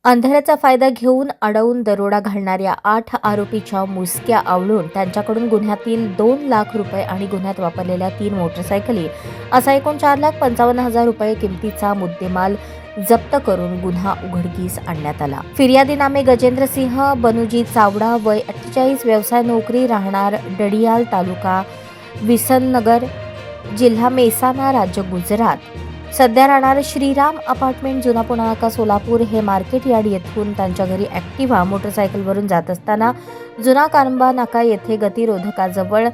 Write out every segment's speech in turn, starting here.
अंधाराचा फायदा घेऊन अडवून दरोडा घालणाऱ्या 8 आरोपीच्या मुसक्या आवळून त्यांच्याकडून गुन्ह्यातील 2 लाख रुपये आणि गुन्ह्यात वापरलेल्या 3 मोटरसायकली असा एकूण 4,55,000 रुपये किमतीचा मुद्देमाल जप्त करून गुन्हा उघडकीस आणण्यात आला। फिर्यादीनामे गजेंद्र सिंह बनुजी चावडा, वय 48, व्यवसाय नोकरी, राहणार डडियाल, तालुका विसननगर, जिल्हा मेहसाणा, राज्य गुजरात। सध्या राहणार श्रीराम अपार्टमेंट, जुना पुणा नाका, सोलापूर हे मार्केट यार्ड येथून त्यांच्या घरी ॲक्टिव्हा मोटरसायकलवरून जात असताना जुना कारंबा नाका येथे गतिरोधकाजवळ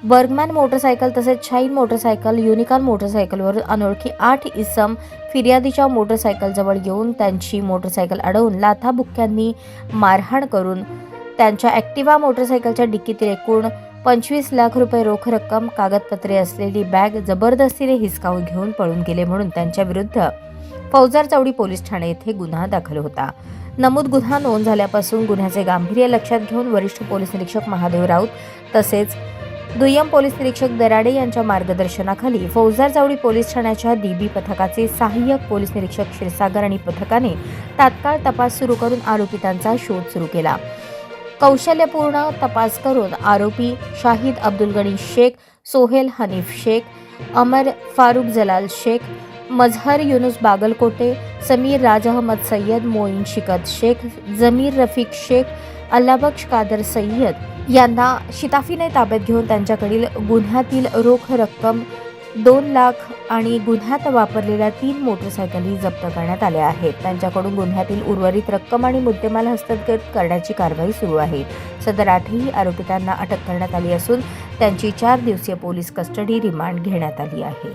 बर्गमॅन मोटरसायकल तसेच शाईन मोटरसायकल, युनिकॉर्न मोटरसायकलवरून अनोळखी 8 इसम फिर्यादीच्या मोटरसायकलजवळ येऊन त्यांची मोटरसायकल अडवून लाथाबुक्क्यांनी मारहाण करून त्यांच्या ॲक्टिव्हा मोटरसायकलच्या डिक्कीतील एकूण 25 लाख रुपये रोख रक्कम, कागदपत्रे असलेली बॅग जबरदस्तीने हिसकावून घेऊन पळून गेले म्हणून त्यांच्या विरुद्ध फौजदार चौडी पोलीस ठाणे येथे गुन्हा दाखल होता। नमूद गुन्हा नोंद झाल्यापासून गुन्ह्याचे गांभीर्य लक्षात घेऊन वरिष्ठ पोलीस निरीक्षक महादेव राऊत तसेच दुय्यम पोलीस निरीक्षक दराडे यांच्या मार्गदर्शनाखाली फौजदार चौडी पोलीस ठाण्याच्या डीबी पथकाचे सहाय्यक पोलीस निरीक्षक क्षीरसागर आणि पथकाने तात्काळ तपास सुरू करून आरोपितांचा शोध सुरू केला। कौशल्यपूर्ण तपास करून आरोपी शाहिद अब्दुल गनी शेख, सोहेल हनीफ शेख, अमर फारूक जलाल शेख, मजहर युनुस बागलकोटे, समीर राज अहमद सय्यद, मोईन शिकत शेख, जमीर रफीक शेख, अल्लाबख्श कादर सय्यद यांना शिताफीने ताब्यात घेऊन त्यांच्याकडील गुन्ह्यातील रोख रक्कम 2 लाख आणि गुन्ह्यात वापरलेल्या 3 मोटरसायकली जप्त करण्यात आल्या आहेत। त्यांच्याकडून गुन्ह्यातील उर्वरित रक्कम आणि मुद्देमाल हस्तगत करण्याची कारवाई सुरू आहे। सदर 8ही आरोपितांना अटक करण्यात आली असून त्यांची 4 दिवसीय पोलीस कस्टडी रिमांड घेण्यात आली आहे।